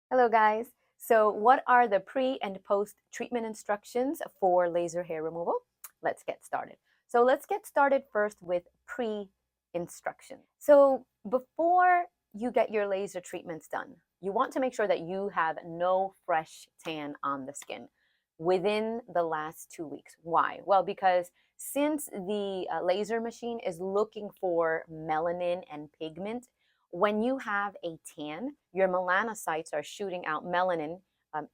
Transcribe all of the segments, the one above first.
Hello guys. So what are the pre and post treatment instructions for laser hair removal? Let's get started. So let's get started first with pre instruction. So before you get your laser treatments done, you want to make sure that you have no fresh tan on the skin within the last 2 weeks. Why? Well, because since the laser machine is looking for melanin and pigment, when you have a tan, your melanocytes are shooting out melanin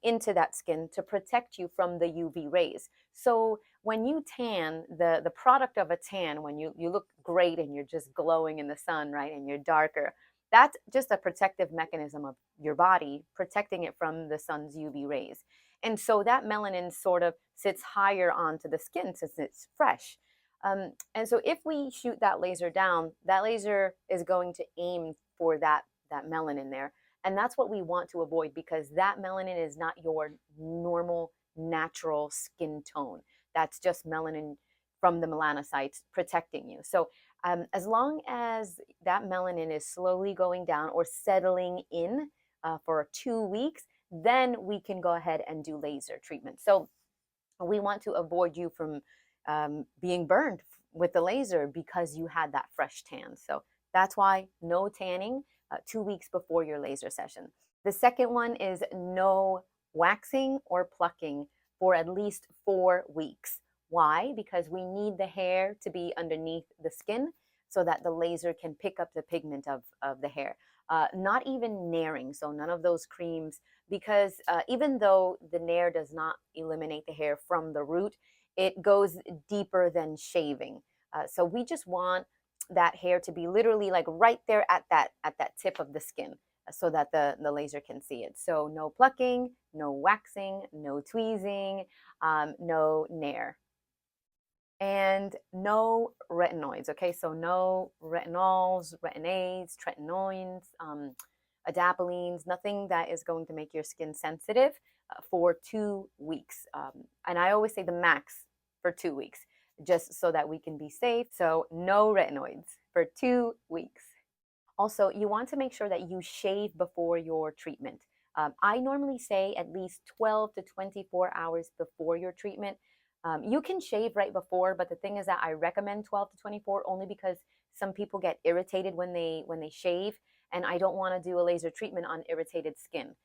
into that skin to protect you from the UV rays. So when you tan, the product of a tan, when you look great and you're just glowing in the sun, right, and you're darker, that's just a protective mechanism of your body protecting it from the sun's UV rays. And so that melanin sort of sits higher onto the skin since it's fresh. And so if we shoot that laser down, that laser is going to aim for that melanin there. And that's what we want to avoid because that melanin is not your normal natural skin tone. That's just melanin from the melanocytes protecting you. So as long as that melanin is slowly going down or settling in for 2 weeks, then we can go ahead and do laser treatment. So we want to avoid you from being burned with the laser because you had that fresh tan. So that's why no tanning 2 weeks before your laser session. The second one is no waxing or plucking for at least 4 weeks. Why? Because we need the hair to be underneath the skin so that the laser can pick up the pigment of the hair. Not even naring, so none of those creams, because even though the nair does not eliminate the hair from the root, it goes deeper than shaving. So we just want that hair to be literally like right there at that tip of the skin so that the laser can see it. So no plucking, no waxing, no tweezing, no nair. And no retinoids, okay? So no retinols, retinades, tretinoins, adapalines, nothing that is going to make your skin sensitive for 2 weeks. And I always say the max for 2 weeks, just so that we can be safe. So no retinoids for 2 weeks. Also, you want to make sure that you shave before your treatment. I normally say at least 12 to 24 hours before your treatment. You can shave right before, but the thing is that I recommend 12 to 24 only because some people get irritated when they shave, and I don't want to do a laser treatment on irritated skin.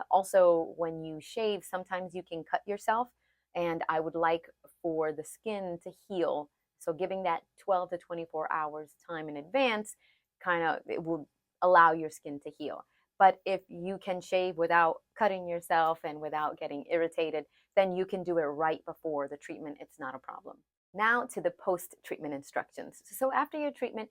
Also, when you shave, sometimes you can cut yourself, and I would like for the skin to heal. So giving that 12 to 24 hours time in advance kind of it will allow your skin to heal. But if you can shave without cutting yourself and without getting irritated, then you can do it right before the treatment. It's not a problem. Now to the post-treatment instructions. So after your treatment,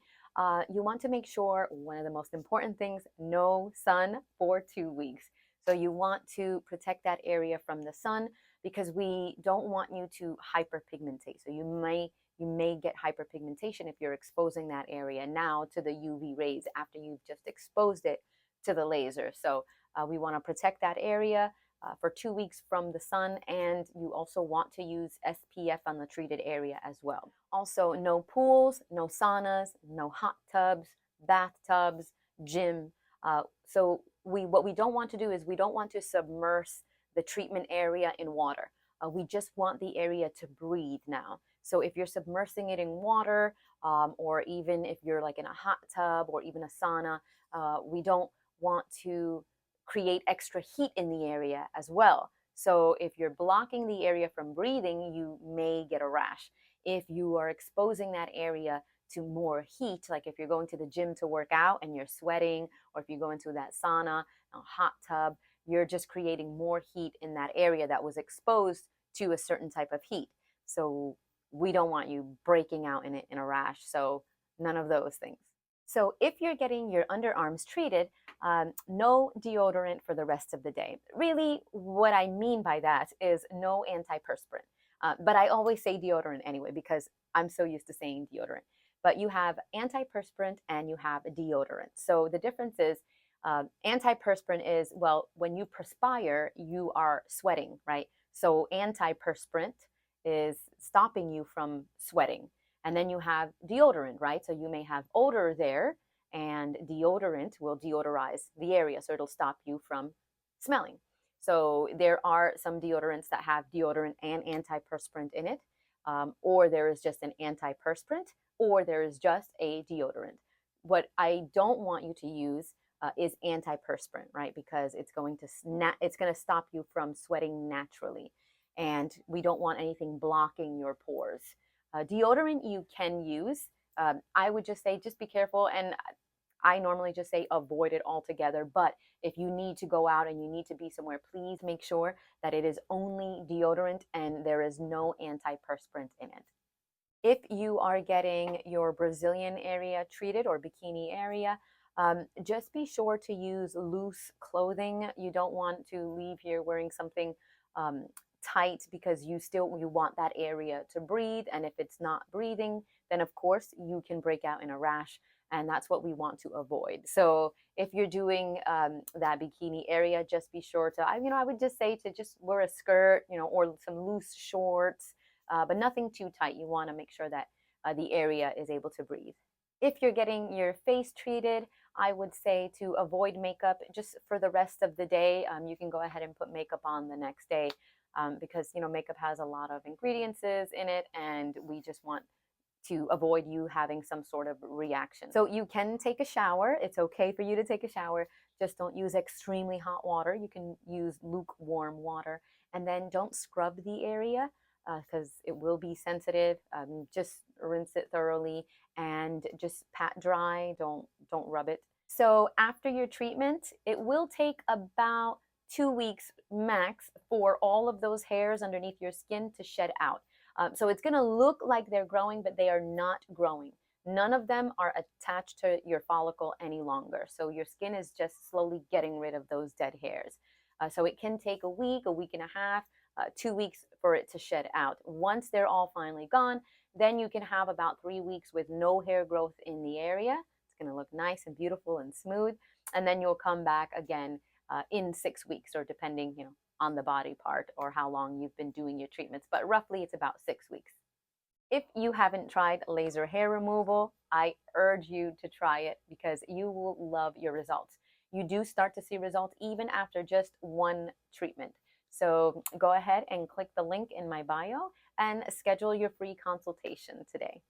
you want to make sure one of the most important things, no sun for 2 weeks. So you want to protect that area from the sun because we don't want you to hyperpigmentate. So you may get hyperpigmentation if you're exposing that area now to the UV rays after you've just exposed it to the laser. So we want to protect that area for 2 weeks from the sun, and you also want to use SPF on the treated area as well. Also, no pools, no saunas, no hot tubs, bathtubs, gym. So what we don't want to do is we don't want to submerge the treatment area in water. We just want the area to breathe now. So if you're submersing it in water, or even if you're like in a hot tub or even a sauna, we don't want to create extra heat in the area as well. So if you're blocking the area from breathing, you may get a rash. If you are exposing that area to more heat, like if you're going to the gym to work out and you're sweating, or if you go into that sauna, a hot tub, you're just creating more heat in that area that was exposed to a certain type of heat. So we don't want you breaking out in a rash. So none of those things. So if you're getting your underarms treated, no deodorant for the rest of the day. Really, what I mean by that is no antiperspirant. But I always say deodorant anyway because I'm so used to saying deodorant. But you have antiperspirant and you have deodorant. So the difference is antiperspirant is, well, when you perspire, you are sweating, right? So antiperspirant is stopping you from sweating. And then you have deodorant, right? So you may have odor there, and deodorant will deodorize the area. So it'll stop you from smelling. So there are some deodorants that have deodorant and antiperspirant in it, or there is just an antiperspirant, or there is just a deodorant. What I don't want you to use is antiperspirant, right? Because it's going to stop you from sweating naturally, and we don't want anything blocking your pores. Deodorant you can use. I would just say just be careful, and I normally just say avoid it altogether. But if you need to go out and you need to be somewhere, please make sure that it is only deodorant and there is no antiperspirant in it. If you are getting your Brazilian area treated or bikini area, just be sure to use loose clothing. You don't want to leave here wearing something um, tight because you want that area to breathe. And if it's not breathing, then of course you can break out in a rash. And that's what we want to avoid. So if you're doing that bikini area, just be sure to, I would just say to just wear a skirt, or some loose shorts, but nothing too tight. You want to make sure that the area is able to breathe. If you're getting your face treated, I would say to avoid makeup just for the rest of the day. You can go ahead and put makeup on the next day because makeup has a lot of ingredients in it, and we just want to avoid you having some sort of reaction. So you can take a shower. It's okay for you to take a shower. Just don't use extremely hot water. You can use lukewarm water, and then don't scrub the area because it will be sensitive. Just rinse it thoroughly and just pat dry. Don't rub it. So after your treatment, it will take about 2 weeks max for all of those hairs underneath your skin to shed out. So it's going to look like they're growing, but they are not growing. None of them are attached to your follicle any longer. So your skin is just slowly getting rid of those dead hairs. So it can take a week and a half, 2 weeks for it to shed out. Once they're all finally gone, then you can have about 3 weeks with no hair growth in the area. It's going to look nice and beautiful and smooth. And then you'll come back again in 6 weeks, or depending, on the body part or how long you've been doing your treatments, but roughly it's about 6 weeks. If you haven't tried laser hair removal, I urge you to try it because you will love your results. You do start to see results even after just one treatment. So go ahead and click the link in my bio and schedule your free consultation today.